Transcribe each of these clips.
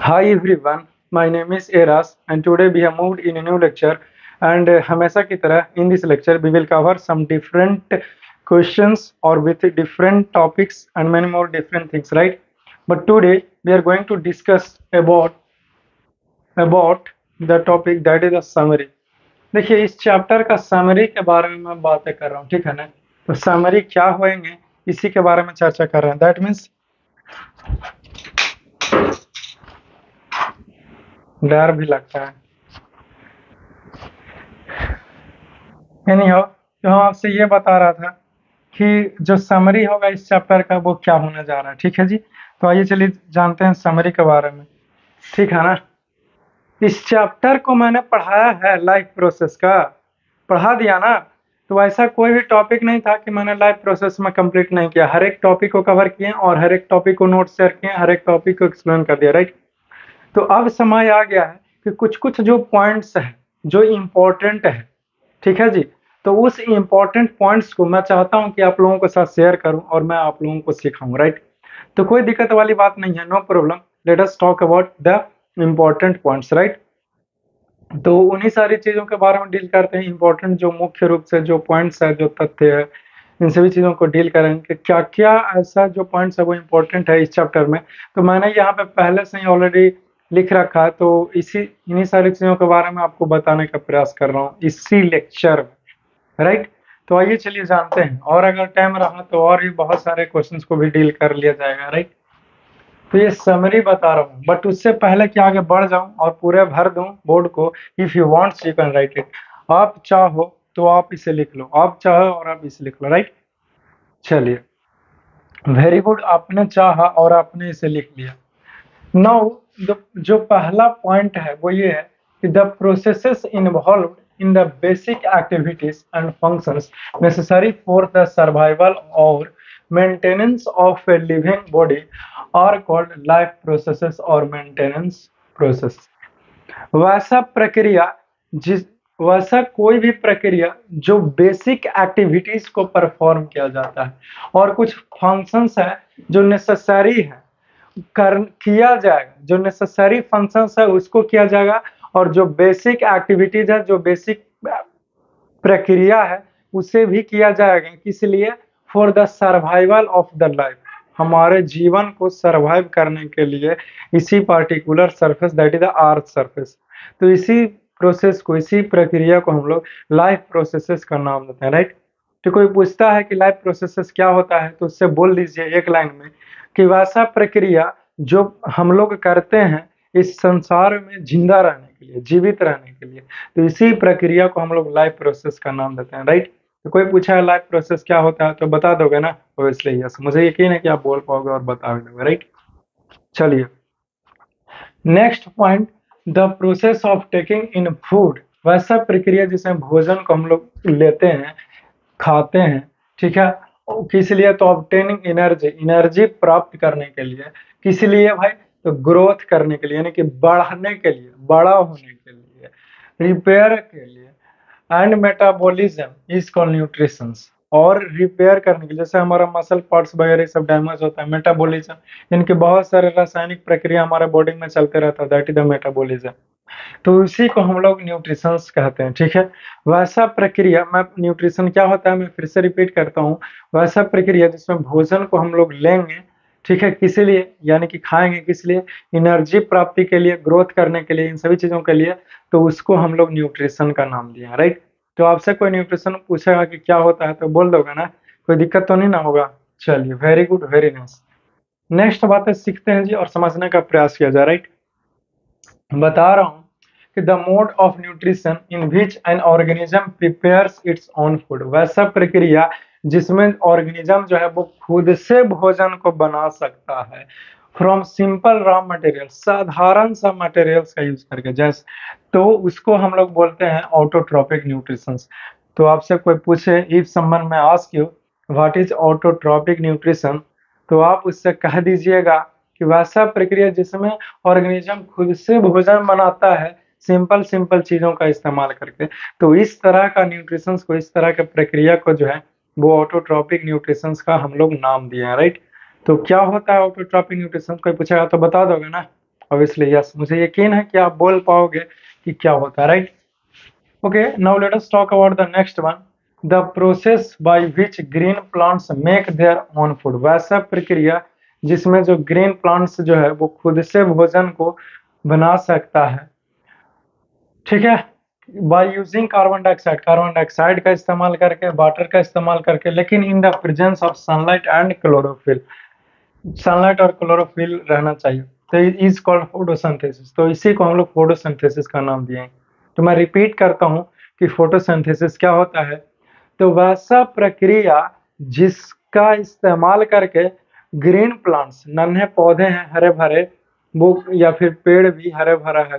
Hi everyone, my name is Eras and today we have moved in a new lecture and हमेशा की तरह in this lecture we will cover some different questions or with different topics and many more different things, right? But today we are going to discuss about the topic that is a summary. देखिए इस chapter का summary के बारे में मैं बातें कर रहा हूँ, ठीक है ना? तो समरी क्या होंगे इसी के बारे में चर्चा कर रहे हैं. दैट मीन्स डर भी लगता है. एनीहाउ, तो हम आपसे ये बता रहा था कि जो समरी होगा इस चैप्टर का वो क्या होने जा रहा है, ठीक है जी. तो आइए चलिए जानते हैं समरी के बारे में, ठीक है ना. इस चैप्टर को मैंने पढ़ाया है लाइफ प्रोसेस का, पढ़ा दिया ना. तो ऐसा कोई भी टॉपिक नहीं था कि मैंने लाइफ प्रोसेस में कंप्लीट नहीं किया. हर एक टॉपिक को कवर किए और हर एक टॉपिक को नोट शेयर किए, हर एक टॉपिक को एक्सप्लेन कर दिया, राइट. तो अब समय आ गया है कि कुछ कुछ जो पॉइंट्स है जो इम्पोर्टेंट है, ठीक है जी. तो उस इम्पोर्टेंट पॉइंट्स को मैं चाहता हूं कि आप लोगों के साथ शेयर करूं और मैं आप लोगों को सिखाऊं, राइट. तो कोई दिक्कत वाली बात नहीं है, no problem. Let us talk about the important points, right. तो उन्हीं सारी चीजों के बारे में डील करते हैं. इम्पोर्टेंट जो मुख्य रूप से जो पॉइंट्स है, जो तथ्य है, इन सभी चीजों को डील करेंगे कि क्या क्या ऐसा जो पॉइंट्स है वो इम्पोर्टेंट है इस चैप्टर में. तो मैंने यहाँ पे पहले से ही ऑलरेडी लिख रखा है, तो इन्हीं सारी चीजों के बारे में आपको बताने का प्रयास कर रहा हूँ इसी लेक्चर में, राइट. तो आइए चलिए जानते हैं, और अगर टाइम रहा तो और भी बहुत सारे क्वेश्चंस को भी डील कर लिया जाएगा, राइट. तो ये समरी बता रहा हूँ, बट उससे पहले कि आगे बढ़ जाऊं और पूरे भर दूं बोर्ड को, if you want you can write it. आप चाहो तो आप इसे लिख लो, आप चाहो और आप इसे लिख लो, राइट. चलिए, वेरी गुड, आपने चाहा और आपने इसे लिख लिया. नाउ जो पहला पॉइंट है वो ये है कि the processes involved in the basic activities and functions necessary for the survival or maintenance of a living body are called life processes or maintenance process. वैसा कोई भी प्रक्रिया जो बेसिक एक्टिविटीज को परफॉर्म किया जाता है और कुछ फंक्शंस है जो नेसेसरी है किया जाएगा, जो नेसेसरी फंक्शंस है उसको किया जाएगा, और जो बेसिक एक्टिविटीज है, जो बेसिक प्रक्रिया है उसे भी किया जाएगा. किस लिए? For the survival of the life, हमारे जीवन को सर्वाइव करने के लिए इसी particular surface that is the earth surface. तो इसी प्रोसेस को, इसी प्रक्रिया को हम लोग लाइफ प्रोसेसेस का नाम देते हैं, राइट. तो कोई पूछता है कि लाइफ प्रोसेसेस क्या होता है, तो उससे बोल दीजिए एक लाइन में कि वैसा प्रक्रिया जो हम लोग करते हैं इस संसार में जिंदा रहने के लिए, जीवित रहने के लिए, तो इसी प्रक्रिया को हम लोग लाइफ प्रोसेस का नाम देते हैं, राइट. तो कोई पूछा है लाइफ प्रोसेस क्या होता है तो बता दोगे ना, तो इसलिए यस, मुझे यकीन है कि आप बोल पाओगे और बता भी दोगे, राइट. चलिए, next point, the process of taking in food, वैसा प्रक्रिया जिसमें भोजन को हम लोग लेते हैं, खाते हैं, ठीक है. किस लिए? तो ऑब्टेनिंग एनर्जी, एनर्जी प्राप्त करने के लिए. किस लिए भाई? तो ग्रोथ करने के लिए, यानी कि बढ़ने के लिए, बड़ा होने के लिए, रिपेयर के लिए. And metabolism is called nutrition, और रिपेयर करने के लिए, जैसे हमारा मसल पार्ट्स वगैरह सब डैमेज होता है, मेटाबॉलिज्म, इनके बहुत सारे रासायनिक प्रक्रिया हमारे बॉडी में चलते रहता है, दैट इज द मेटाबॉलिज्म. तो इसी को हम लोग न्यूट्रिशंस कहते हैं, ठीक है. वैसा प्रक्रिया, मैं न्यूट्रिशन क्या होता है मैं फिर से रिपीट करता हूँ, वैसा प्रक्रिया जिसमें भोजन को हम लोग लेंगे, ठीक है, किस लिए, यानी कि खाएंगे किस लिए? एनर्जी प्राप्ति के लिए, ग्रोथ करने के लिए, इन सभी चीजों के लिए. तो उसको हम लोग न्यूट्रिशन का नाम दिया, राइट. तो आपसे कोई न्यूट्रिशन पूछेगा कि क्या होता है तो बोल दोगे ना, कोई दिक्कत तो नहीं ना होगा. चलिए, very good, very nice. Next बातें सीखते हैं जी और समझने का प्रयास किया जाए, राइट. बता रहा हूँ कि the mode of nutrition in which an organism prepares its own food, वैसा प्रक्रिया जिसमें ऑर्गेनिज्म जो है वो खुद से भोजन को बना सकता है फ्रॉम सिंपल रॉ मटेरियल, साधारण सा मटेरियल्स का यूज करके, जैसे, तो उसको हम लोग बोलते हैं ऑटोट्रॉपिक न्यूट्रिशन. तो आपसे कोई पूछे, इफ समवन में ask you what is autotrophic nutrition, तो आप उससे कह दीजिएगा कि वैसा प्रक्रिया जिसमें ऑर्गेनिज्म खुद से भोजन बनाता है सिंपल सिंपल चीजों का इस्तेमाल करके. तो इस तरह का न्यूट्रिशन को, इस तरह के प्रक्रिया को जो है वो ऑटोट्रॉपिक न्यूट्रिशन का हम लोग नाम दिए हैं, राइट. तो क्या होता है ऑटोट्रॉपिक न्यूट्रिशन, कोई पूछेगा तो बता दोगे ना, ऑब्वियसली यस, मुझे यकीन है कि आप बोल पाओगे कि क्या होता है, right. Okay, now let us talk about the next one, the process by which green plants make their own food. वैसा प्रक्रिया जिसमें जो ग्रीन प्लांट्स जो है वो खुद से भोजन को बना सकता है, ठीक है, बाय यूजिंग कार्बन डाइऑक्साइड का इस्तेमाल करके, वाटर का इस्तेमाल करके, लेकिन in the presence of sunlight and chlorophyll, sunlight और क्लोरोफिल रहना चाहिए, तो इज कॉल्ड फोटोसिंथेसिस। तो इसी को हम लोग फोटोसिंथेसिस का नाम दिए हैं। तो मैं रिपीट करता हूँ कि फोटोसिंथेसिस क्या होता है। तो वैसा प्रक्रिया जिसका इस्तेमाल करके ग्रीन प्लांट्स, नन्हे पौधे हैं हरे भरे, वो या फिर पेड़ भी हरे भरा है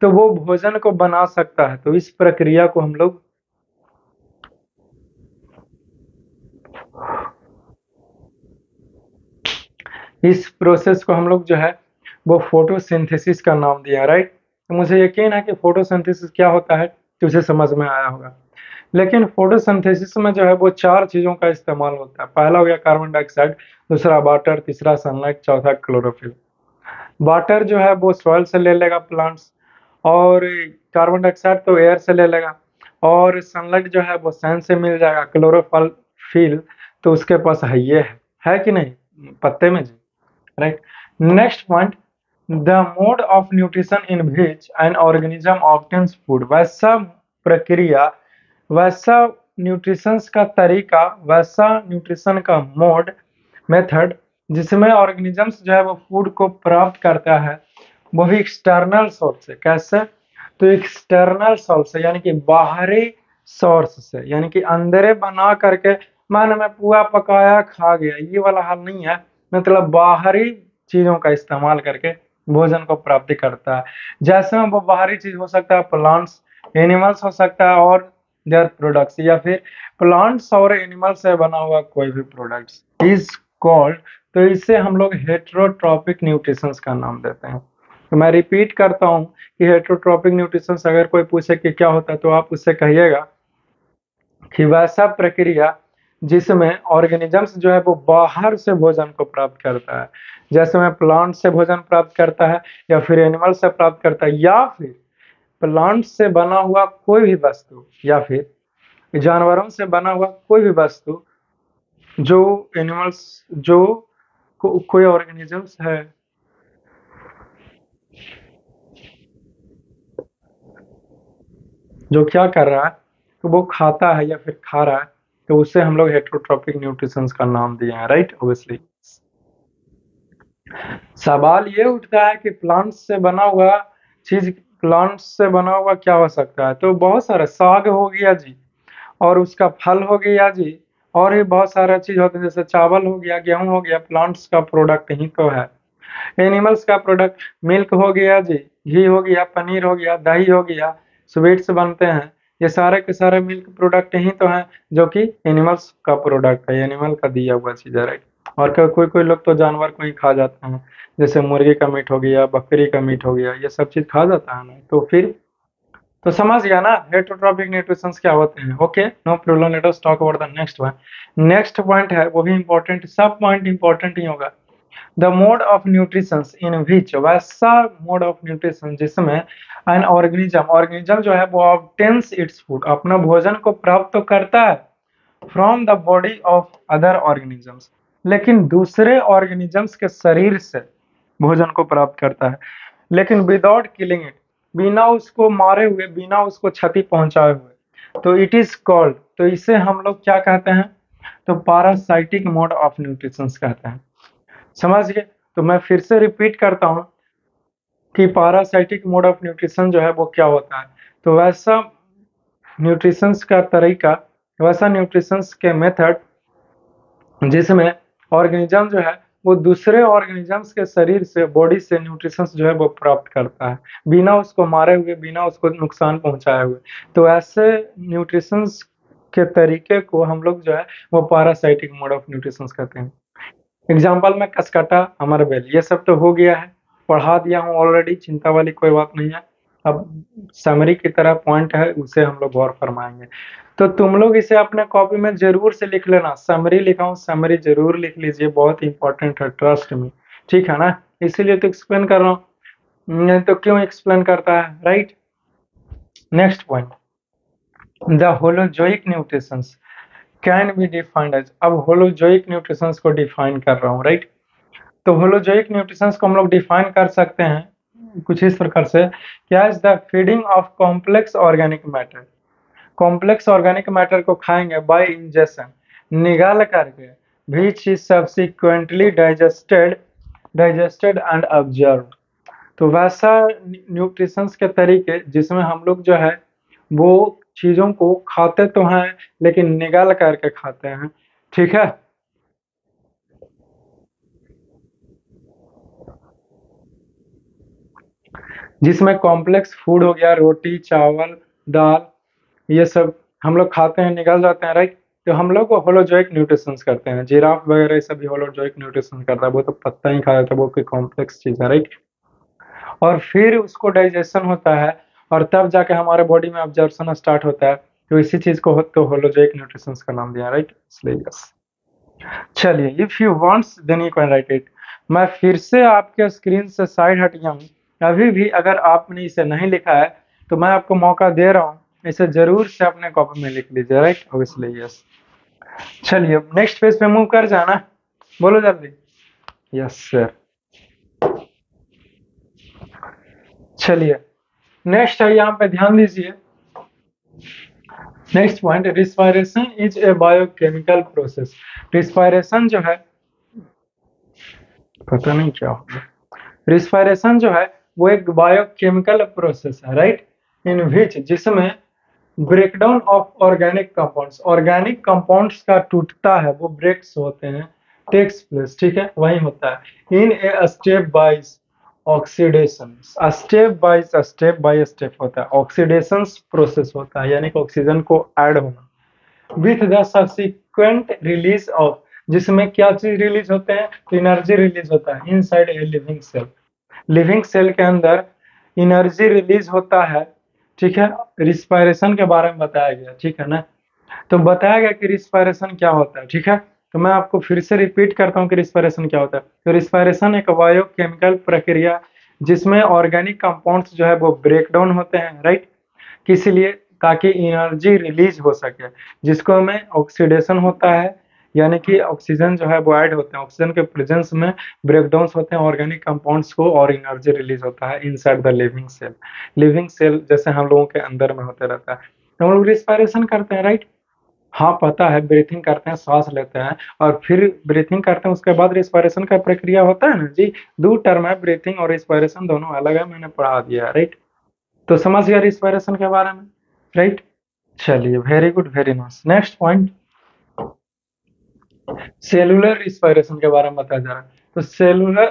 तो वो भोजन को बना सकता है। तो इस प्रक्रिया को हम लोग इस प्रोसेस को हम लोग जो है वो फोटोसिंथेसिस का नाम दिया, राइट। तो मुझे यकीन है कि फोटोसिंथेसिस क्या होता है तुझे समझ में आया होगा। लेकिन फोटोसिंथेसिस में जो है वो 4 चीजों का इस्तेमाल होता है। पहला हो गया कार्बन डाइऑक्साइड, दूसरा वाटर, तीसरा सनलाइट, चौथा क्लोरोफिल। वाटर जो है वो सॉइल से ले लेगा प्लांट्स, और कार्बन डाइऑक्साइड तो एयर से ले लेगा, और सनलाइट जो है वो सन से मिल जाएगा। क्लोरोफिल तो उसके पास है, ये है कि नहीं, पत्ते में जी, right. Next point, the mode of nutrition in which an organism obtains food. वैसा प्रक्रिया, वैसा न्यूट्रिशन का तरीका, वैसा न्यूट्रिशन का मोड, मेथड, जिसमें ऑर्गेनिजम्स जो है वो फूड को प्राप्त करता है, वो भी एक्सटर्नल सोर्स से। कैसे? तो एक्सटर्नल सोर्स से यानी कि बाहरी सोर्स से, यानी कि अंदर बना करके, मैंने मैं पुआ पकाया खा गया, ये वाला हाल नहीं है। मतलब बाहरी चीजों का इस्तेमाल करके भोजन को प्राप्ति करता है। जैसे में वो बाहरी चीज हो सकता है प्लांट्स, एनिमल्स हो सकता है, और देयर प्रोडक्ट्स, या फिर प्लांट्स और एनिमल्स से बना हुआ कोई भी प्रोडक्ट्स इज कॉल्ड। तो इसे हम लोग हेटेरोट्रॉपिक न्यूट्रिशन का नाम देते हैं। तो मैं रिपीट करता हूँ कि हेटेरोट्रॉपिक न्यूट्रिशन, अगर कोई पूछे कि क्या होता है तो आप उससे कहिएगा कि वैसा प्रक्रिया जिसमें ऑर्गेनिजम्स जो है वो बाहर से भोजन को प्राप्त करता है, जैसे में प्लांट से भोजन प्राप्त करता है, या फिर एनिमल से प्राप्त करता है, या फिर प्लांट से बना हुआ कोई भी वस्तु, या फिर जानवरों से बना हुआ कोई भी वस्तु, जो एनिमल्स, जो कोई ऑर्गेनिजम्स है जो क्या कर रहा है, तो वो खाता है या फिर खा रहा है, तो उसे हम लोग हेटेरोट्रॉपिक न्यूट्रिशन का नाम दिए हैं, राइट। ऑब्वियसली सवाल ये उठता है कि प्लांट्स से बना हुआ चीज, प्लांट्स से बना हुआ क्या हो सकता है। तो बहुत सारा साग हो गया जी, और उसका फल हो गया जी, और भी बहुत सारा चीज होता है, जैसे चावल हो गया, गेहूं हो गया, प्लांट्स का प्रोडक्ट ही तो है। एनिमल्स का प्रोडक्ट मिल्क हो गया जी, घी हो गया, पनीर हो गया, दही हो गया, स्वीट्स बनते हैं, ये सारे के सारे मिल्क प्रोडक्ट ही तो हैं, जो कि एनिमल्स का प्रोडक्ट है, एनिमल का दिया हुआ चीज है, राइट। और कोई कोई लोग तो जानवर को ही खा जाते हैं, जैसे मुर्गी का मीट हो गया, बकरी का मीट हो गया, ये सब चीज खा जाता है ना। तो फिर तो समझ गया ना हेटेरोट्रॉपिक न्यूट्रिशन क्या होते हैं। Okay, no problem, let us talk about the next one. Next point है वो भी इंपॉर्टेंट, सब पॉइंट इंपॉर्टेंट ही होगा। The mode of nutrition in which, वैसा मोड ऑफ न्यूट्रिशन जिसमें एन ऑर्गेनिज्म जो है वो ऑब्टेन्स इट्स फूड, अपना भोजन को प्राप्त तो करता है from the body of other organisms, लेकिन दूसरे ऑर्गेनिजम्स के शरीर से भोजन को प्राप्त करता है, लेकिन विदाउट किलिंग इट, बिना उसको मारे हुए, बिना उसको क्षति पहुंचाए हुए। तो इट इज कॉल्ड, तो इसे हम लोग क्या कहते हैं, तो पैरासाइटिक मोड ऑफ न्यूट्रिशन कहते हैं। समझ गए? तो मैं फिर से रिपीट करता हूँ कि पैरासाइटिक मोड ऑफ न्यूट्रिशन जो है वो क्या होता है। तो वैसा न्यूट्रिशन का तरीका, वैसा न्यूट्रिशन के मेथड जिसमें ऑर्गेनिज्म जो है वो दूसरे ऑर्गेनिजम्स के शरीर से, बॉडी से न्यूट्रिशन जो है वो प्राप्त करता है, बिना उसको मारे हुए, बिना उसको नुकसान पहुंचाए हुए। तो ऐसे न्यूट्रिशन के तरीके को हम लोग जो है वो पैरासाइटिक मोड ऑफ न्यूट्रिशन कहते हैं। एग्जाम्पल में कसकटा, अमरबेल, ये सब तो हो गया है, पढ़ा दिया हूँ ऑलरेडी, चिंता वाली कोई बात नहीं है। अब समरी की तरह पॉइंट है, उसे हम लोग गौर फरमाएंगे। तो तुम लोग इसे अपने कॉपी में जरूर से लिख लेना, समरी लिखा हूँ, समरी जरूर लिख लीजिए, बहुत इंपॉर्टेंट है, ट्रस्ट में, ठीक है ना, इसीलिए तो एक्सप्लेन कर रहा हूँ। नहीं तो क्यों एक्सप्लेन करता है, right. Next point, the holozoic nutritions can be defined as. अब होलोजोइक न्यूट्रिशंस को डिफाइन कर रहा हूँ, राइट। तो होलोजोइक न्यूट्रिशंस को हम लोग डिफाइन कर सकते हैं कुछ इस प्रकार से, क्या is the feeding of complex organic matter. Complex organic matter को खाएंगे बाय इंजेक्शन, निगल करके, which is subsequently digested and observe. तो वैसा न्यूट्रिशंस के तरीके जिसमें हम लोग जो है वो चीजों को खाते तो हैं लेकिन निगल करके खाते हैं, ठीक है। जिसमें कॉम्प्लेक्स फूड हो गया, रोटी चावल दाल, ये सब हम लोग खाते हैं, निगल जाते हैं, राइट। तो हम लोग को होलोजोइक न्यूट्रिशंस करते हैं, जिराफ वगैरह ये सभी होलोजोइक न्यूट्रिशन करता है, वो तो पत्ता ही खा जाता है, वो कोई कॉम्प्लेक्स चीज है, राइट। और फिर उसको डाइजेशन होता है और तब जाके हमारे बॉडी में ऑब्जर्वेशन स्टार्ट होता है, तो इसी चीज को तो होलोजोइक न्यूट्रिशंस का नाम दिया, राइट, इसलिए यस। चलिए, if you wants then you can write it. मैं फिर से आपके स्क्रीन से साइड हट गया हूँ, अभी भी अगर आपने इसे नहीं लिखा है तो मैं आपको मौका दे रहा हूँ, इसे जरूर से अपने कॉपी में लिख लीजिए, राइट, ऑब्वियसली यस। चलिए नेक्स्ट पेज पे मूव कर जाना, बोलो जल्दी। Yes sir. चलिए नेक्स्ट है, यहाँ पे ध्यान दीजिए। Next point, respiration is a biochemical process. Respiration जो है, पता नहीं क्या होगा, रिस्पायरेशन जो है वो एक बायोकेमिकल प्रोसेस है, राइट, इन विच, जिसमें breakdown of organic compounds, organic compounds का टूटता है, वो ब्रेक्स होते हैं, टेक्स प्लेस, ठीक है, वही होता है in a stepwise oxidation. Step by step होता है, ऑक्सीडेशन प्रोसेस होता है, यानी कि ऑक्सीजन को ऐड होना, with the subsequent release of, जिसमें क्या चीज रिलीज होते हैं, तो एनर्जी रिलीज होता है inside a living cell. Living cell के अंदर एनर्जी रिलीज होता है, ठीक है। रिस्पायरेशन के बारे में बताया गया, ठीक है ना। तो बताया गया कि रिस्पायरेशन क्या होता है, ठीक है। तो मैं आपको फिर से रिपीट करता हूँ कि रिस्पायरेशन क्या होता है। तो रिस्पायरेशन एक बायोकेमिकल प्रक्रिया जिसमें ऑर्गेनिक कंपाउंड्स जो है वो ब्रेक डाउन होते हैं, राइट, किस लिए, ताकि एनर्जी रिलीज हो सके, जिसको में ऑक्सीडेशन होता है, यानी कि ऑक्सीजन जो है वो ऐड होते हैं, ऑक्सीजन के प्रेजेंस में ब्रेकडाउन होते हैं ऑर्गेनिक कंपाउंड्स को और एनर्जी रिलीज होता है inside the living cell. Living cell जैसे हम लोगों के अंदर में होते रहता है, तो हम लोग रिस्पायरेशन करते हैं, राइट। हाँ पता है, ब्रीथिंग करते हैं, सांस लेते हैं और फिर ब्रीथिंग करते हैं, उसके बाद रिस्पायरेशन का प्रक्रिया होता है ना जी। दो टर्म है, ब्रीथिंग और रिस्पायरेशन दोनों अलग है, मैंने पढ़ा दिया है, राइट। तो समझ गया रिस्पायरेशन के बारे में, राइट। चलिए very good, very nice. Next point, cellular respiration के बारे में बताया जा रहा है। तो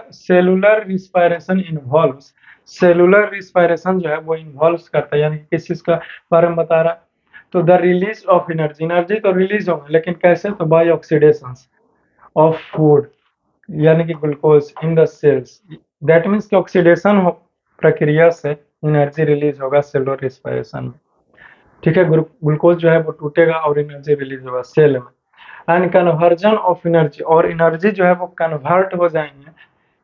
cellular respiration involves, cellular respiration जो है वो इन्वॉल्व्स करता है, यानी कि किस चीज का बारे में बता रहा है, तो the release of energy, energy तो रिलीज होगा लेकिन कैसे, तो बाय ऑक्सीडेशन ऑफ फूड, यानी कि glucose in the cells, that means कि ऑक्सीडेशन प्रक्रिया से एनर्जी रिलीज होगा सेलुलर रिस्पायरेशन में, ठीक है। ग्लूकोज जो है वो टूटेगा और एनर्जी रिलीज होगा सेल में। एंड कन्वर्जन ऑफ एनर्जी, और एनर्जी जो है वो कन्वर्ट हो जाएंगे,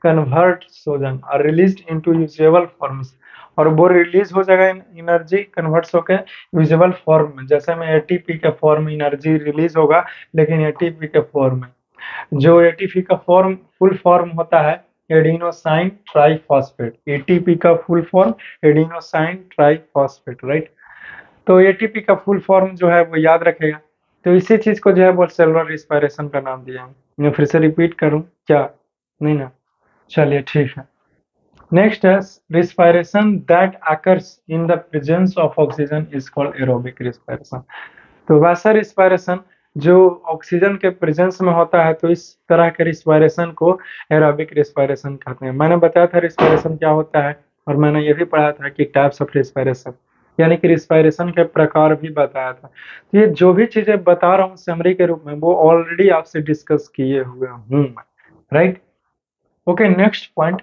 कन्वर्ट हो जाएंगे और रिलीज इनटू यूजेबल फॉर्म्स, और वो रिलीज हो जाएगा एनर्जी कन्वर्ट्स होकर यूजेबल फॉर्म में, जैसे में एटीपी के फॉर्म में एनर्जी रिलीज होगा, लेकिन एटीपी के फॉर्म में, जो एटीपी का फॉर्म फुल फॉर्म होता है एडिनोसाइन ट्राइफॉस्फेट, एटीपी का full form adenosine triphosphate, right. तो एटीपी का फुल फॉर्म जो है वो याद रखेगा, तो इसी चीज को जो है वो सेलुलर रिस्पायरेशन का नाम दिया है। मैं फिर से रिपीट करूं क्या, नहीं ना, चलिए ठीक है। नेक्स्ट है respiration that occurs in the presence of oxygen is called aerobic respiration. तो वैसा रिस्पायरेशन जो ऑक्सीजन के प्रेजेंस में होता है, तो इस तरह के रिस्पायरेशन को एरोबिक रिस्पायरेशन कहते हैं। मैंने बताया था रिस्पायरेशन क्या होता है, और मैंने ये भी पढ़ा था कि टाइप्स ऑफ रिस्पायरेशन, यानी कि रिस्पायरेशन के प्रकार भी बताया था। तो ये जो भी चीजें बता रहा हूँ समरी के रूप में, वो ऑलरेडी आपसे डिस्कस किए हुए हूँ, right. Okay, next point,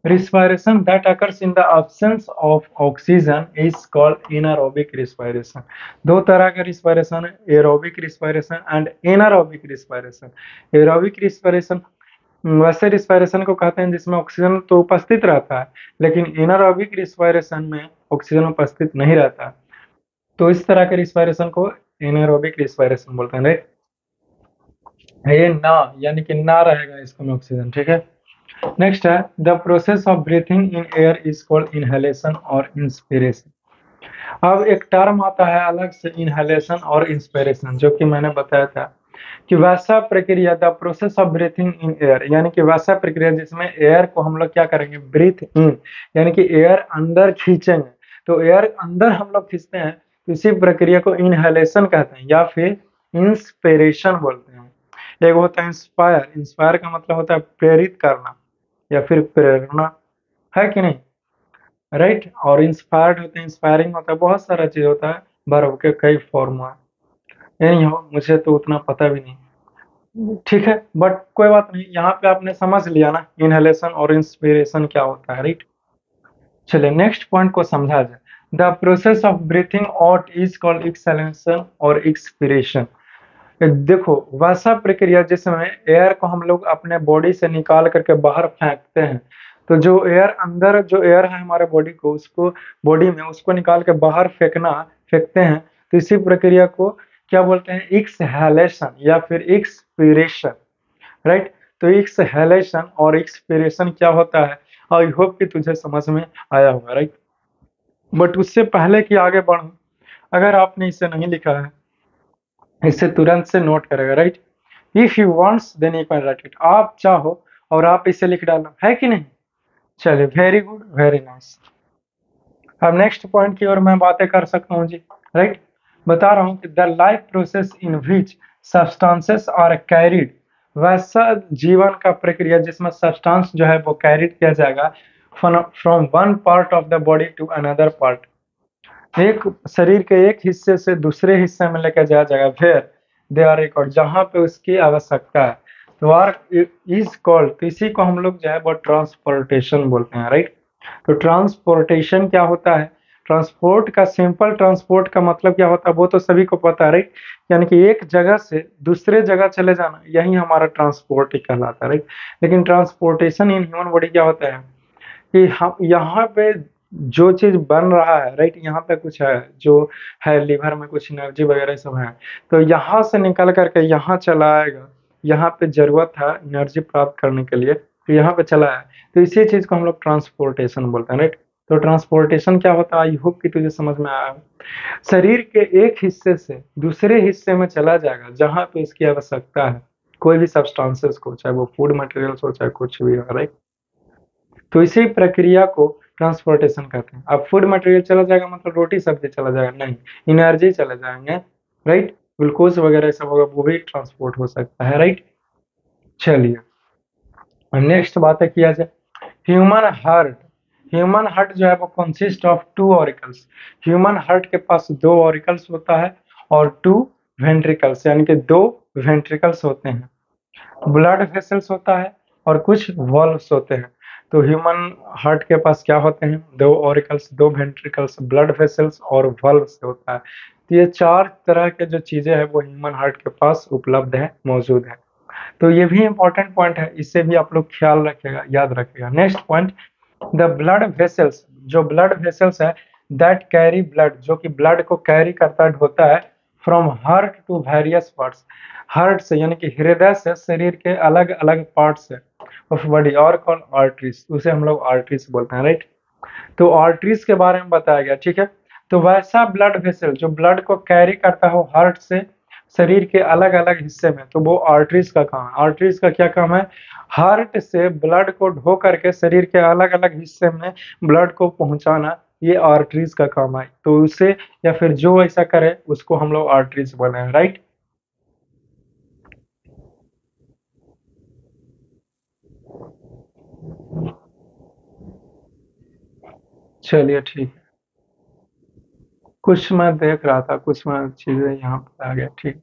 respiration that occurs in the absence of oxygen is called anaerobic respiration। दो तरह का रिस्पायरेशन है, aerobic respiration and anaerobic respiration. Aerobic respiration वैसे रिस्पायरेशन को कहते हैं जिसमें ऑक्सीजन तो उपस्थित रहता है, लेकिन इनएरोबिक रिस्पायरेशन में ऑक्सीजन उपस्थित नहीं रहता है। तो इस तरह के रिस्पायरेशन को इनएरोबिक रिस्पायरेशन बोलते हैं, राइट। ये ना यानी कि ना रहेगा इसको में ऑक्सीजन, ठीक है। नेक्स्ट है the process of breathing in air is called inhalation और इंस्पिरेशन। अब एक टर्म आता है अलग से, इनहेलेशन और इंस्पिरेशन, जो कि मैंने बताया था कि वैसा प्रक्रिया the process of breathing in air, यानी कि वैसा प्रक्रिया जिसमें एयर को हम लोग क्या करेंगे, ब्रीथ इन, यानी कि एयर अंदर खींचेंगे। तो एयर अंदर हम लोग खींचते हैं, तो इसी प्रक्रिया को इनहेलेशन कहते हैं या फिर इंस्पिरेशन बोलते हैं। एक होता है इंस्पायर, इंस्पायर का मतलब होता है प्रेरित करना या फिर प्रेरणा, है कि नहीं, राइट। और इंस्पायर्ड होते हैं, इंस्पायरिंग होता है, बहुत सारा चीज होता है, वर्ब के कई फॉर्म है। नहीं हो मुझे तो उतना पता भी नहीं, ठीक है, बट कोई बात नहीं, यहाँ पे आपने समझ लिया ना इनहेलेशन और इंस्पिरेशन क्या होता है, राइट। चलिए नेक्स्ट पॉइंट को समझा जाए। The process of breathing out is called exhalation और एक्सपीरेशन। देखो वैसा प्रक्रिया जिसमें एयर को हम लोग अपने बॉडी से निकाल करके बाहर फेंकते हैं, तो जो एयर अंदर जो एयर है हमारे बॉडी को, उसको बॉडी में उसको निकाल के बाहर फेंकते हैं, तो इसी प्रक्रिया को क्या बोलते हैं, एक्सहेलेशन या फिर एक्सपीरेशन, राइट। तो एक्सहेलेशन और एक्सपीरेशन क्या होता है, आई होप कि तुझे समझ में आया होगा, राइट। बट उससे पहले कि आगे बढ़ूं, अगर आपने इसे नहीं लिखा है, इसे तुरंत से नोट करेगा, right. If you wants then you can write it, आप चाहो और आप इसे लिख डालो, है कि नहीं। चलिए वेरी गुड, वेरी नाइस। अब नेक्स्ट पॉइंट की ओर मैं बातें कर सकता हूँ जी, राइट। बता रहा हूँ कि the life process in which substances are carried, वैसा जीवन का प्रक्रिया जिसमें सब्सटेंस जो है वो कैरिड किया जाएगा from one part of the body to another part, एक शरीर के एक हिस्से से दूसरे हिस्से में लेकर जाया जाएगा, वेयर दे आर रिकॉर्ड, जहां पे उसकी आवश्यकता है। तो आर इज कॉल्ड, तो इसी को हम लोग जो है वो ट्रांसपोर्टेशन बोलते हैं, राइट। तो ट्रांसपोर्टेशन क्या होता है, ट्रांसपोर्ट का सिंपल ट्रांसपोर्ट का मतलब क्या होता है वो तो सभी को पता है, राइट। यानी कि एक जगह से दूसरे जगह चले जाना, यही हमारा ट्रांसपोर्ट ही कहलाता है, राइट। लेकिन ट्रांसपोर्टेशन इन ह्यूमन बॉडी क्या होता है कि हम यहाँ पे जो चीज बन रहा है, राइट, यहाँ पे कुछ है जो है, लीवर में कुछ एनर्जी वगैरह सब है, तो यहाँ से निकल करके यहाँ चला आएगा, यहाँ पे जरूरत है एनर्जी प्राप्त करने के लिए, तो यहाँ पे चला है, तो इसी चीज को हम लोग ट्रांसपोर्टेशन बोलते हैं, राइट। तो ट्रांसपोर्टेशन क्या होता है, आई होप कि तुझे समझ में आया। शरीर के एक हिस्से से दूसरे हिस्से में चला जाएगा जहां पे इसकी आवश्यकता है, कोई भी सब्सटेंसेस को, चाहे वो फूड मटेरियल्स हो चाहे कुछ भी हो, राइट। तो इसी प्रक्रिया को ट्रांसपोर्टेशन कहते हैं। अब फूड मटेरियल चला जाएगा मतलब रोटी सब्जी चला जाएगा, नहीं, एनर्जी चले जाएंगे, राइट, ग्लूकोज वगैरह सब होगा वो भी ट्रांसपोर्ट हो सकता है, राइट। चलिए नेक्स्ट बातें किया जाए। ह्यूमन हार्ट, ह्यूमन हार्ट जो है वो consist of two auricles, human heart के पास दो ऑरिकल्स होता है और टू वेंट्रिकल्स, यानी कि दो वेंट्रिकल्स होते हैं, ब्लड वेसल्स होता है और कुछ वॉल्व्स होते हैं। तो ह्यूमन हार्ट के पास क्या होते हैं, दो ऑरिकल्स, दो वेंट्रिकल्स, ब्लड वेसल्स और वॉल्व्स होता है। तो ये चार तरह के जो चीजें हैं वो ह्यूमन हार्ट के पास उपलब्ध है, मौजूद है। तो ये भी इंपॉर्टेंट पॉइंट है, इससे भी आप लोग ख्याल रखिएगा, याद रखिएगा। Next point, the blood vessels, जो ब्लड वेसल्स है दैट कैरी ब्लड, जो कि ब्लड को कैरी करता ढोता है from heart to various parts, heart से यानी कि हृदय से शरीर के अलग अलग पार्ट से ऑफ बॉडी, और कॉल आर्टरीज, उसे हम लोग आर्टरीज बोलते हैं, राइट। तो आर्टरीज के बारे में बताया गया, ठीक है। तो वैसा ब्लड वेसल जो ब्लड को कैरी करता हो हार्ट से शरीर के अलग अलग हिस्से में, तो वो आर्टरीज का काम है। आर्टरीज का क्या काम है, हार्ट से ब्लड को ढो करके शरीर के अलग अलग हिस्से में ब्लड को पहुंचाना, ये आर्टरीज का काम है। तो उसे या फिर जो ऐसा करे उसको हम लोग आर्टरीज बोले हैं, राइट। चलिए ठीक है, कुछ मैं देख रहा था, कुछ मैं चीजें यहाँ पे आ गया, ठीक।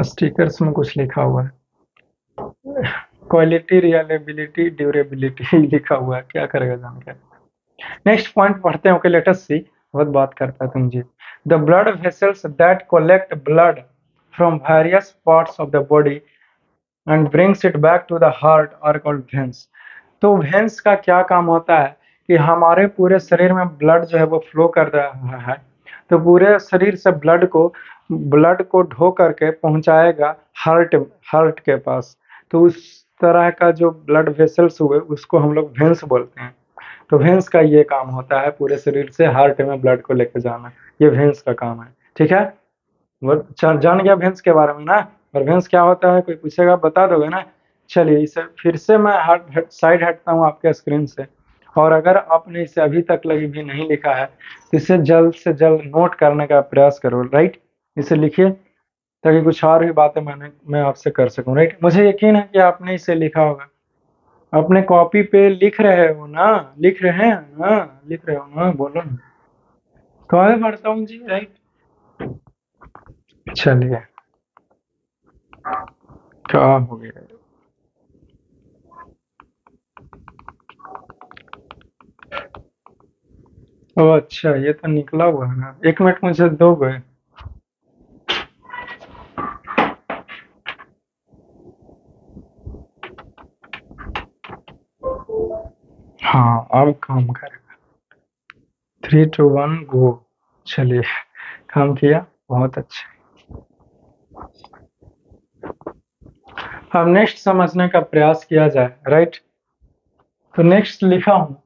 स्टिकर्स में कुछ लिखा हुआ है, क्वालिटी रिलायबिलिटी ड्यूरेबिलिटी लिखा हुआ है, क्या करेगा जान के। नेक्स्ट पॉइंट पढ़ते हैं, ओके लेट अस सी, बहुत बात करता है तुम जी। The blood vessels that collect blood from various parts of the body and brings it back to the heart are called veins. तो वेन्स का क्या काम होता है कि हमारे पूरे शरीर में ब्लड जो है वो फ्लो कर रहा है, तो पूरे शरीर से ब्लड को ढो करके पहुंचाएगा हार्ट हार्ट के पास। तो उस तरह का जो ब्लड वेसल्स हुए उसको हम लोग वेन्स बोलते हैं। तो वेन्स का ये काम होता है पूरे शरीर से हार्ट में ब्लड को लेकर जाना, ये वेन्स का काम है। ठीक है, वो जान गया वेन्स के बारे में ना। और वेन्स क्या होता है कोई पूछेगा बता दोगे ना। चलिए इसे फिर से मैं साइड हटता हूँ आपके स्क्रीन से, और अगर आपने इसे अभी तक लगी भी नहीं लिखा है तो इसे जल्द से जल्द नोट करने का प्रयास करो, राइट। इसे लिखिए ताकि कुछ और भी बातें मैं आपसे कर सकूं, राइट। मुझे यकीन है कि आपने इसे लिखा होगा, अपने कॉपी पे लिख रहे हो ना, लिख रहे हैं ना, लिख रहे हो ना, बोलो ना। कहाँ पढ़ता हूँ जी, राइट। चलिए, क्या हो गया। ओ अच्छा, ये तो निकला हुआ है ना, 1 मिनट मुझे दोगे। हाँ अब काम करेगा। 3 2 1 गो। चलिए, काम किया, बहुत अच्छा। अब नेक्स्ट समझने का प्रयास किया जाए, राइट। तो नेक्स्ट लिखा हूँ,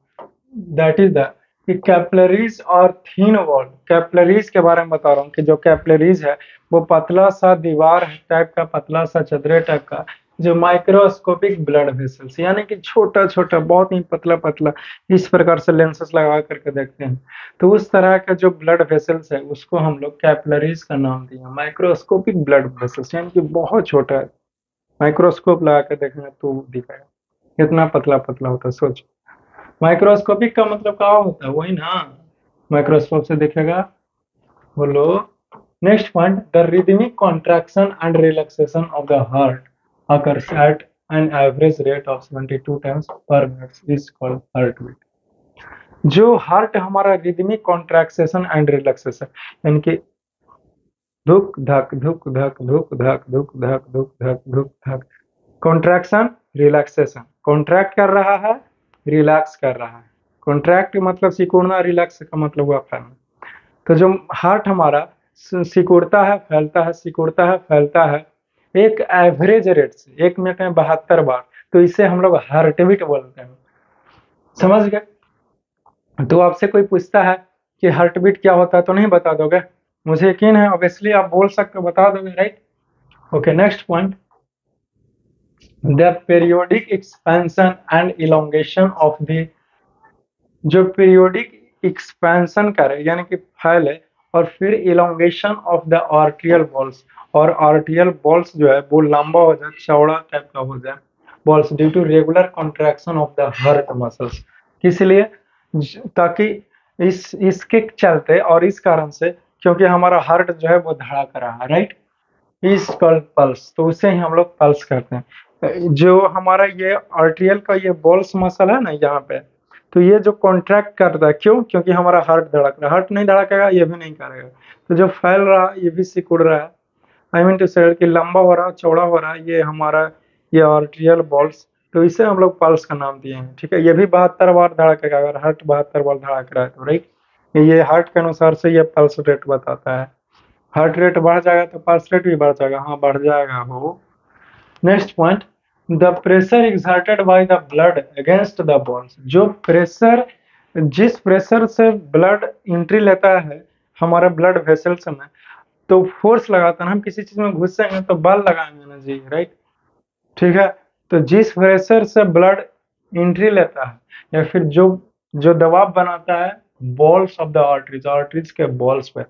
दैट इज द कि कैपिलरीज और थीन वॉल। कैपिलरीज के बारे में बता रहा हूँ कि जो कैपिलरीज है वो पतला सा दीवार टाइप का, पतला सा चदरे टाइप का, जो माइक्रोस्कोपिक ब्लड वेसल्स यानी कि छोटा छोटा बहुत ही पतला पतला, इस प्रकार से लेंसेस लगा करके देखते हैं। तो उस तरह का जो ब्लड वेसल्स है उसको हम लोग कैपिलरीज का नाम दिए, माइक्रोस्कोपिक ब्लड वेसल्स यानी कि बहुत छोटा है। माइक्रोस्कोप लगा कर देखेंगे तो दिखाएगा कितना पतला पतला होता है, सोच। माइक्रोस्कोपिक का मतलब क्या होता है, वही ना, माइक्रोस्कोप से देखेगा। बोलो। Next point, the rhythmic contraction and relaxation of the heart occurs at an average rate of 72 times per minute is called heart beat। जो हार्ट हमारा रिदमिक कॉन्ट्रैक्शन एंड रिलैक्सेशन यानी कि धुक धक धुक धक धुक धक धुक धक धुक धक धुक धक, कॉन्ट्रैक्शन रिलैक्सेशन, कॉन्ट्रैक्ट कर रहा है, रिलैक्स कर रहा है। कॉन्ट्रैक्ट मतलब सिकुड़ना, रिलैक्स का मतलब हुआ फैलना। तो जो हार्ट हमारा सिकुड़ता है फैलता है, सिकुड़ता है फैलता है, एक एवरेज रेट से 1 मिनट में 72 बार, तो इसे हम लोग हार्ट बीट बोलते हैं। समझ गए। तो आपसे कोई पूछता है कि हार्ट बीट क्या होता है तो नहीं बता दोगे। मुझे यकीन है ऑब्वियसली आप बोल सकते हो, बता दोगे, right. Okay, next point, the periodic expansion and elongation of the, जो पीरियोडिक एक्सपेंशन करे यानी कि फैले, और फिर इलोंगेशन ऑफ द आर्टियल बॉल्स, और आर्टियल बॉल्स जो है वो लंबा हो जाए, चौड़ा टाइप का हो जाए walls, due to regular contraction of the heart muscles. किस लिए, ताकि इसके चलते और इस कारण से, क्योंकि हमारा हार्ट जो है वो धड़क रहा है, राइट, इज कॉल्ड पल्स, तो उसे ही हम लोग पल्स करते हैं। जो हमारा ये आर्टियल का ये बॉल्स मसल है ना यहाँ पे, तो ये जो कॉन्ट्रैक्ट करता है, क्यों, क्योंकि हमारा हार्ट धड़क रहा है। हार्ट नहीं धड़केगा ये भी नहीं करेगा, तो जो फैल रहा है ये भी सिकुड़ रहा है। आई मीन टू से कि लंबा हो रहा है, चौड़ा हो रहा है, ये हमारा ये आर्टियल बॉल्स, तो इसे हम लोग पल्स का नाम दिए हैं। ठीक है, ये भी 72 बार धड़केगा अगर हार्ट 72 बार धड़क रहा है तो, राइट। ये हार्ट के अनुसार से ये पल्स रेट बताता है। हार्ट रेट बढ़ जाएगा तो पल्स रेट भी बढ़ जाएगा, हाँ बढ़ जाएगा वो। Next point, the pressure exerted by the blood against the bones. जो प्रेशर, जिस प्रेशर से ब्लड एंट्री लेता है हमारे ब्लड वेसल्स में, तो फोर्स लगाता है, हम किसी चीज में घुसेंगे तो बल लगाएंगे ना जी, राइट। ठीक है, तो जिस प्रेशर से ब्लड एंट्री लेता है या फिर जो जो दबाव बनाता है walls of the arteries, arteries के बॉल्स पे,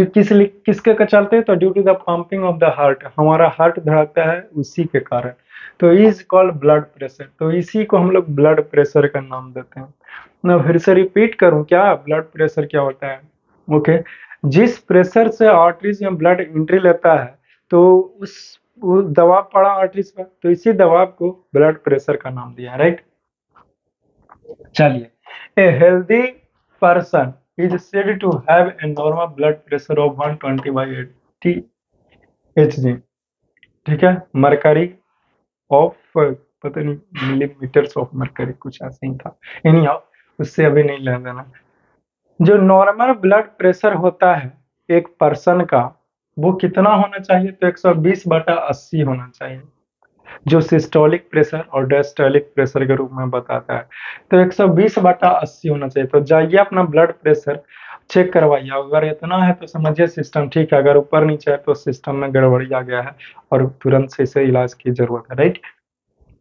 किसके का चलते हैं, तो due to the pumping of the heart, हमारा हार्ट धड़कता है उसी के कारण, तो इज कॉल्ड ब्लड प्रेशर। तो इसी को हम लोग ब्लड प्रेशर का नाम देते हैं। मैं फिर से रिपीट करूं क्या, ब्लड प्रेशर क्या होता है। ओके, जिस प्रेशर से आर्टरीज में ब्लड एंट्री लेता है तो उस वो दबाव पड़ा आर्टरीज पर, तो इसी दबाव को ब्लड प्रेशर का नाम दिया है, राइट। चलिए, a healthy person is said to have a normal blood pressure of 120/80 Hg। ठीक है, मरकरी ऑफ पता नहीं मिलीमीटर्स ऑफ मरकरी, कुछ ऐसे ही था। एनी हाउ, उससे अभी नहीं लेना देना। जो नॉर्मल ब्लड प्रेशर होता है एक पर्सन का, वो कितना होना चाहिए? तो 120/80 होना चाहिए, जो सिस्टोलिक प्रेशर और डायस्टोलिक प्रेशर के रूप में बताता है। तो 120/80 होना चाहिए। तो जाइए अपना ब्लड प्रेशर चेक करवाइए, अगर इतना है तो समझिए सिस्टम ठीक है, अगर ऊपर नीचे है तो सिस्टम में गड़बड़ी आ गया है और तुरंत से इसे इलाज की जरूरत है, राइट।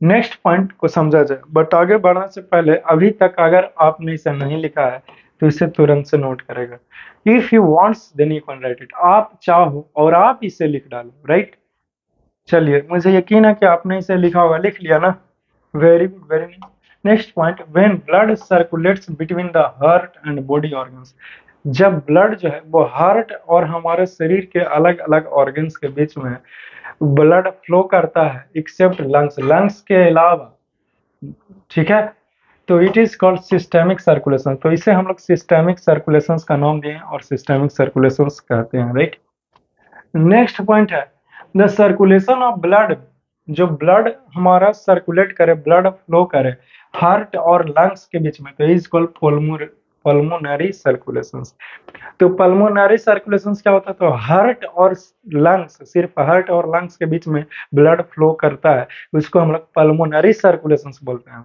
नेक्स्ट पॉइंट को समझा जाए, बट आगे बढ़ने से पहले अभी तक अगर आपने इसे नहीं लिखा है तो इसे तुरंत से नोट करेगा। If you wants then you can write it, आप चाहो और आप इसे लिख डालो, राइट। चलिए, मुझे यकीन है कि आपने इसे लिखा होगा, लिख लिया ना? Very good, very nice. Next point, when blood circulates between the heart and body organs, जब ब्लड जो है वो हार्ट और हमारे शरीर के अलग अलग ऑर्गन्स के बीच में ब्लड फ्लो करता है, एक्सेप्ट लंग्स, लंग्स के अलावा, ठीक है, तो it is called systemic circulation. तो इसे हम लोग सिस्टेमिक सर्कुलेशन का नाम दिए और सिस्टेमिक सर्कुलेशन कहते हैं, राइट। नेक्स्ट पॉइंट है द सर्कुलेशन ऑफ ब्लड, जो ब्लड हमारा सर्कुलेट करे, ब्लड फ्लो करे हार्ट और लंग्स के बीच में, तो इज कॉल्ड पल्मोनरी सर्कुलेशंस। तो पल्मोनरी सर्कुलेशंस क्या होता है? तो हार्ट और लंग्स, सिर्फ हार्ट और लंग्स के बीच में ब्लड फ्लो करता है, उसको हम लोग पल्मोनरी सर्कुलेशंस बोलते हैं,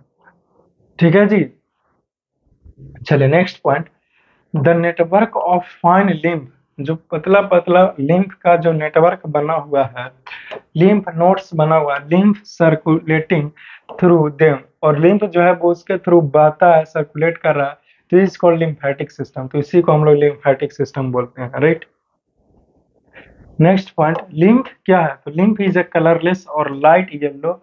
ठीक है जी। चलिए next point, the network of fine lymph, जो पतला पतला लिम्फ का जो नेटवर्क बना हुआ है, लिम्फ नोड्स बना हुआ है, लिम्फ सर्कुलेटिंग थ्रू देम, और लिम्फ जो है वो उसके थ्रू बहता है, सर्कुलेट कर रहा है, तो इज कॉल्ड लिम्फेटिक सिस्टम। तो इसी को हम लोग लिम्फेटिक सिस्टम बोलते हैं, राइट। नेक्स्ट पॉइंट, लिम्फ क्या है? तो लिम्फ इज ए कलरलेस और light yellow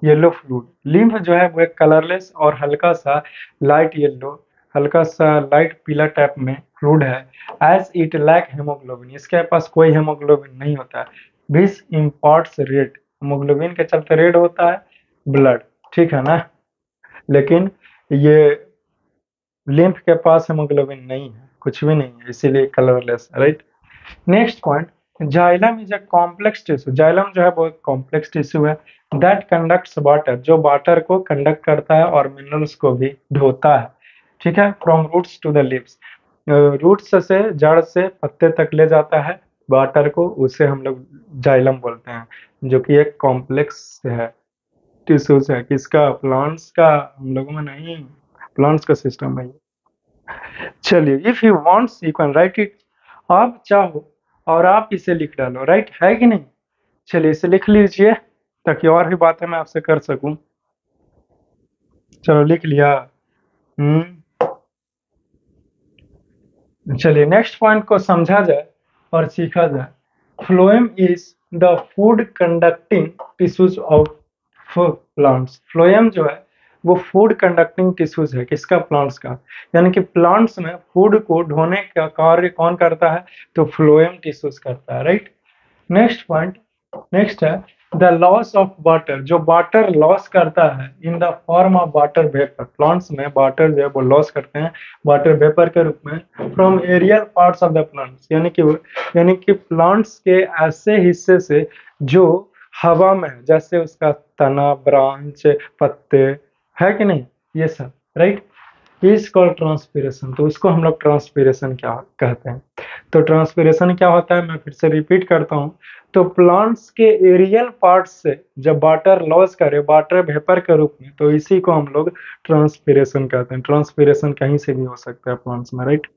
yellow fluid. Lymph जो है वो एक कलरलेस और हल्का सा लाइट येलो, हल्का सा लाइट पीला टाइप में फ्लूइड है। एज इट लैक हेमोग्लोबिन, इसके पास कोई हेमोग्लोबिन नहीं होता है। दिस इम्पार्ट्स रेड, हेमोग्लोबिन के चलते रेड होता है ब्लड, ठीक है ना। लेकिन ये लिम्फ के पास हेमोग्लोबिन नहीं है, कुछ भी नहीं है, इसीलिए colourless, right. Next point, xylem is a complex tissue. Xylem जो है वो एक कॉम्प्लेक्स टिश्यू है दैट कंडक्ट्स वाटर, जो वाटर को कंडक्ट करता है और मिनरल्स को भी ढोता है, ठीक है। From roots to the leaves, roots से, जड़ से पत्ते तक ले जाता है वाटर को, उसे हम लोग जाइलम बोलते हैं, जो कि एक कॉम्प्लेक्स है, टिश्यूज है। किसका? प्लांट्स का, हम लोगों में नहीं, प्लांट्स का सिस्टम है। चलिए, if you wants you can write it, आप चाहो और आप इसे लिख डालो, राइट है कि नहीं? चलिए इसे लिख लीजिए ताकि और भी बातें मैं आपसे कर सकूं। चलो लिख लिया। चलिए नेक्स्ट पॉइंट को समझा जाए और सीखा जाए। Phloem is the food conducting tissues of plants. Phloem जो है वो फूड कंडक्टिंग टिश्यूज है, किसका? प्लांट्स का। यानी कि प्लांट्स में फूड को ढोने का कार्य कौन करता है? तो फ्लोएम टिश्यूज करता है, राइट। नेक्स्ट पॉइंट, नेक्स्ट है द लॉस ऑफ वाटर, जो वाटर लॉस करता है in the form of water vapour. Plants में वाटर जो है वो लॉस करते हैं वाटर वेपर के रूप में from aerial parts of the plants, यानी कि प्लांट्स के ऐसे हिस्से से जो हवा में है, जैसे उसका तना, ब्रांच, पत्ते, है कि नहीं, ये सब, राइट। Is called transpiration. तो उसको हम लोग ट्रांसपीरेशन क्या कहते हैं? तो ट्रांसपीरेशन क्या होता है, मैं फिर से रिपीट करता हूँ। तो प्लांट्स के एरियल पार्ट से जब वाटर लॉस करे वाटर वेपर के रूप में, तो इसी को हम लोग ट्रांसपीरेशन कहते हैं। ट्रांसपीरेशन कहीं से भी हो सकता है प्लांट्स में, राइट।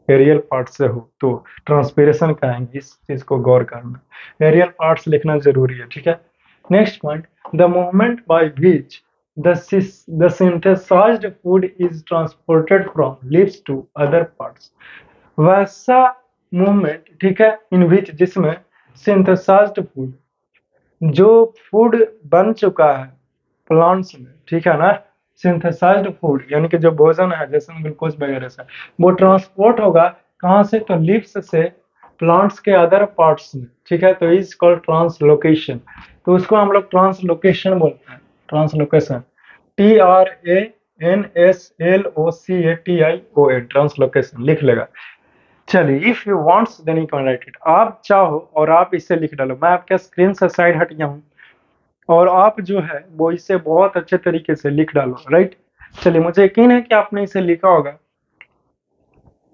एरियल पार्ट से हो तो ट्रांसपीरेशन कहेंगे, इस चीज को गौर करना, एरियल पार्ट्स लिखना जरूरी है, ठीक है। Next point, the movement by which the synthesized food is transported from leaves to other parts, वैसा मूवमेंट, ठीक है, इन विच, जिसमें सिंथेसाइज्ड फूड, जो फूड बन चुका है प्लांट्स में, ठीक है ना, सिंथेसाइज्ड फूड यानी कि जो भोजन है जैसे ग्लूकोज वगैरह से, वो ट्रांसपोर्ट होगा कहाँ से? तो लीव्स से प्लांट्स के अदर पार्ट्स में, ठीक है। तो इज कॉल्ड ट्रांसलोकेशन। तो उसको हम लोग ट्रांसलोकेशन बोलते हैं, ट्रांसलोकेशन, TRANSLOCATION, ट्रांसलोकेशन लिख लेगा। चलिए, if you wants then you can write it, आप चाहो और आप इसे लिख डालो। मैं आपके स्क्रीन से साइड हट गया हूँ, और आप जो है वो इसे बहुत अच्छे तरीके से लिख डालो, राइट। चलिए, मुझे यकीन है कि आपने इसे लिखा होगा।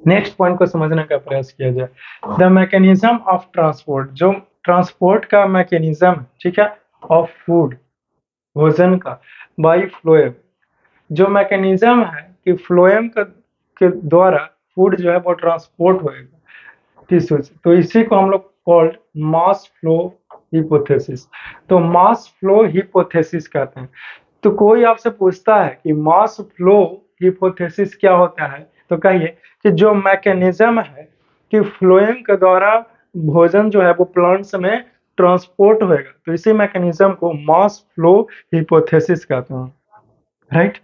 नेक्स्ट पॉइंट को समझने का प्रयास किया जाए। द मैकेनिज्म ऑफ ट्रांसपोर्ट, जो ट्रांसपोर्ट का मैकेनिज्म, ठीक है, ऑफ फूड, भोजन का, बाई फ्लोएम, जो मैकेनिज्म है कि फ्लोएम का के द्वारा फूड जो है वो ट्रांसपोर्ट होएगा टिश्यू से, तो इसी को हम लोग कॉल्ड मास फ्लो हिपोथेसिस। तो मास फ्लो हिपोथेसिस कहते हैं। तो कोई आपसे पूछता है कि मास फ्लो हिपोथेसिस क्या होता है, तो कहिए कि जो मैकेनिज्म है कि फ्लोएम के द्वारा भोजन जो है वो प्लांट्स में ट्रांसपोर्ट होएगा, तो इसी मैकेनिज्म को मास फ्लो हिपोथेसिस कहते हैं, right.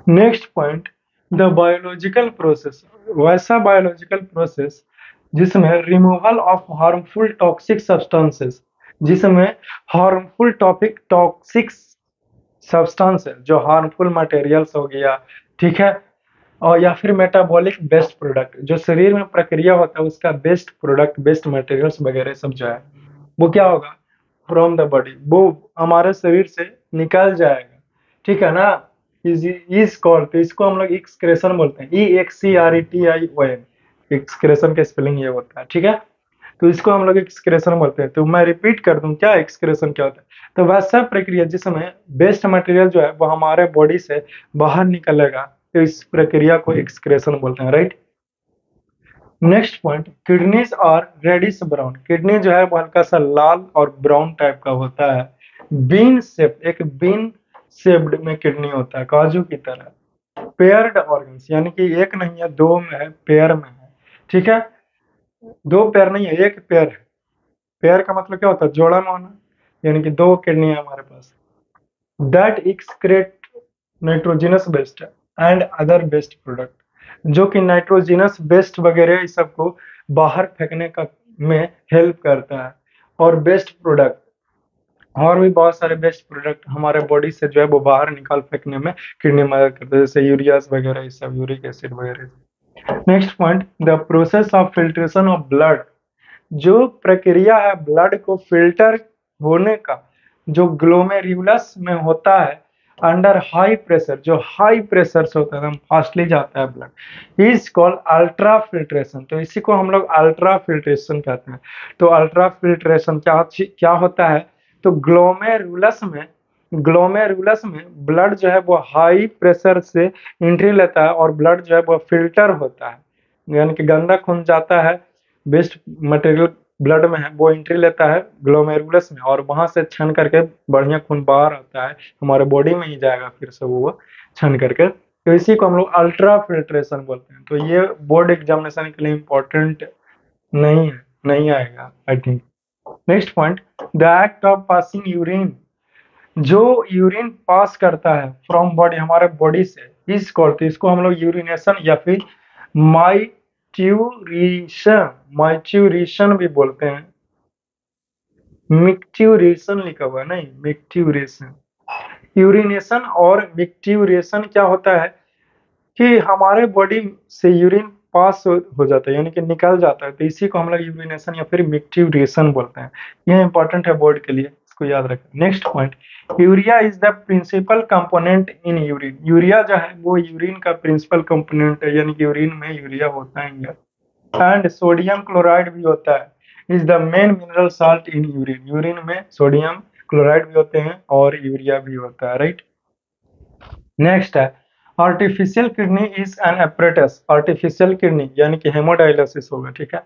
Next point, the biological process, वैसा बायोलॉजिकल प्रोसेस जिसमें removal of harmful toxic substances, जिसमें हार्मफुल टॉक्सिक सब्सटेंस है, जो हार्मफुल मटेरियल्स हो गया, ठीक है, और या फिर मेटाबॉलिक बेस्ट प्रोडक्ट, जो शरीर में प्रक्रिया होता है उसका बेस्ट प्रोडक्ट, बेस्ट मटेरियल्स वगैरह सब जो है वो क्या होगा, फ्रॉम द बॉडी, वो हमारे शरीर से निकल जाएगा, ठीक है ना। इज कॉल्ड, तो इसको हम लोग एक्सक्रेशन बोलते हैं, EXCRETION, एक्सक्रेशन का स्पेलिंग ये होता है, ठीक है। तो इसको हम लोग एक्सक्रेशन बोलते हैं। तो मैं रिपीट कर दूं, क्या एक्सक्रेशन क्या होता है, तो वैसा प्रक्रिया जिसमें बेस्ट मटेरियल जो है वो हमारे बॉडी से बाहर निकलेगा, तो इस प्रक्रिया को एक्सक्रेशन बोलते हैं, right. Next point, kidneys are reddish brown, kidney जो है वो हल्का सा लाल और ब्राउन टाइप का होता है। बीन शेप, एक बीन शेप्ड में किडनी होता है, काजू की तरह। पेयर्ड ऑर्गन्स, यानी कि एक नहीं है, दो में है, पेयर में है, ठीक है। दो पेयर नहीं है, एक पेयर है। पेयर का मतलब क्या होता है, जोड़ा में होना, यानी कि दो किडनी है हमारे पास। That excrete nitrogenous waste and other waste product, जो कि नाइट्रोजिनस वेस्ट वगैरह इस सबको बाहर फेंकने का में हेल्प करता है, और बेस्ट प्रोडक्ट, और भी बहुत सारे बेस्ट प्रोडक्ट हमारे बॉडी से जो है वो बाहर निकाल फेंकने में किडनी मदद करते हैं, जैसे यूरियास वगैरह, ये सब, यूरिक एसिड वगैरह। Next point, the process of filtration of blood, जो प्रक्रिया है ब्लड को फिल्टर होने का, जो ग्लोमेरुलस में होता है अंडर हाई प्रेशर, जो हाई प्रेशर से होता है, एकदम फास्टली जाता है blood, is called ultra filtration. तो इसी को हम लोग अल्ट्रा फिल्ट्रेशन कहते हैं। तो अल्ट्रा फिल्ट्रेशन क्या होता है, तो ग्लोमेरुलस में ब्लड जो है वो हाई प्रेशर से एंट्री लेता है, और ब्लड जो है वो फिल्टर होता है, यानी कि गंदा खून जाता है, बेस्ट मटेरियल ब्लड में है वो एंट्री लेता है ग्लोमेरुलस में, और वहां से छन करके बढ़िया खून बाहर आता है, हमारे बॉडी में ही जाएगा फिर से वो छन करके। तो इसी को हम लोग अल्ट्रा फिल्ट्रेशन बोलते हैं। तो ये बोर्ड एग्जामिनेशन के लिए इम्पोर्टेंट नहीं है, नहीं आएगा I think. Next point, the act of passing urine, जो यूरिन पास करता है फ्रॉम बॉडी, हमारे बॉडी से, इस कॉल्ड, तो इसको हम लोग यूरिनेशन या फिर माइट्यूरेशन भी बोलते हैं। मिक्ट्यूरेशन लिखा हुआ है, नहीं मिक्ट्यूरेशन। यूरिनेशन और मिक्ट्यूरेशन क्या होता है कि हमारे बॉडी से यूरिन पास हो जाता है, यानी कि निकल जाता है, तो इसी को हम लोग यूरिनेशन या फिर मिक्ट्यूरेशन बोलते हैं। यह इंपॉर्टेंट है बोर्ड के लिए, इसको याद रखें। Next point, urea is the principal component in urine, urea जो है वो यूरिन का प्रिंसिपल कंपोनेंट है, यानी कि यूरिन में यूरिया होता है। एंड सोडियम क्लोराइड भी होता है, is the main mineral salt in urine, urine में सोडियम क्लोराइड भी होते हैं और यूरिया भी होता है, राइट। नेक्स्ट है, artificial kidney is an apparatus, artificial kidney यानी कि हेमोडायलिसिस होगा, ठीक है।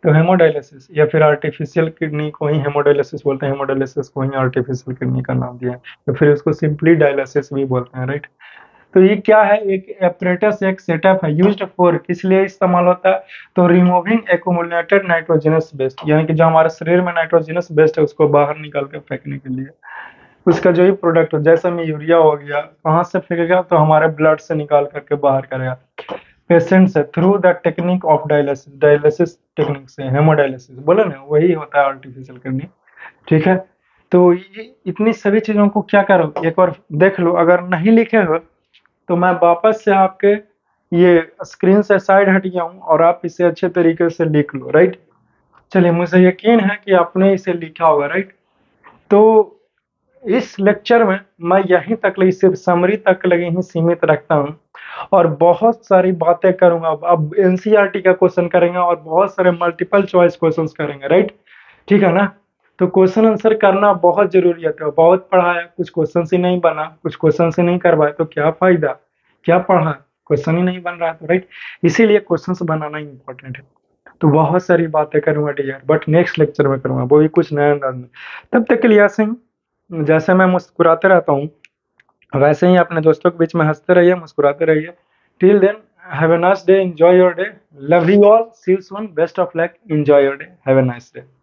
तो हेमोडायलिसिस या फिर आर्टिफिशियल किडनी को ही हेमोडायलिसिस बोलते हैं, हेमोडायलिसिस को ही आर्टिफिशियल किडनी का नाम दिया है, तो फिर उसको सिंपली डायलिसिस भी बोलते हैं, राइट। तो ये क्या है, एक एपरेटस, एक सेटअप है, यूज्ड फॉर, किस लिए इस्तेमाल होता है, तो रिमूविंग एक्यूमुलेटेड नाइट्रोजनस वेस्ट, यानी कि जो हमारे शरीर में नाइट्रोजनस वेस्ट है उसको बाहर निकाल के फेंकने के लिए, उसका जो ही प्रोडक्ट हो, जैसे में यूरिया हो गया, कहाँ से फेंकेगा, तो हमारे ब्लड से निकाल करके बाहर करेगा पेशेंट से, through the technique of dialysis, dialysis technique से, हेमोडायलिसिस बोले ना, वही होता है आर्टिफिशियल किडनी, ठीक है। तो ये इतनी सभी चीजों को क्या करो, एक बार देख लो, अगर नहीं लिखे हो तो मैं वापस से आपके ये स्क्रीन से साइड हट गया हूँ, और आप इसे अच्छे तरीके से लिख लो, राइट। चलिए, मुझे यकीन है कि आपने इसे लिखा होगा, राइट। तो इस लेक्चर में मैं यहीं तक लगी, सिर्फ समरी तक लगी ही सीमित रखता हूँ और बहुत सारी बातें करूंगा। अब एनसीईआरटी का क्वेश्चन करेंगे और बहुत सारे मल्टीपल चॉइस क्वेश्चंस करेंगे, राइट? ठीक है ना? तो क्वेश्चन आंसर करना बहुत जरूरी है। तो बहुत पढ़ाया, कुछ क्वेश्चन ही नहीं बना, कुछ क्वेश्चन ही नहीं करवाए, तो क्या फायदा? क्या पढ़ा, क्वेश्चन ही नहीं बन रहा है, तो राइट, इसीलिए क्वेश्चंस बनाना ही इंपॉर्टेंट है। तो बहुत सारी बातें करूंगा डियर, बट नेक्स्ट लेक्चर में करूंगा, वो भी कुछ नया अंदाज में। तब तक के लिए ऐसे ही, जैसे मैं मुस्कुराते रहता हूँ, वैसे ही अपने दोस्तों के बीच में हंसते रहिए, मुस्कुराते रहिए। Till then, have a nice day, enjoy your day, love you all, see you soon, best of luck, enjoy your day, have a nice day.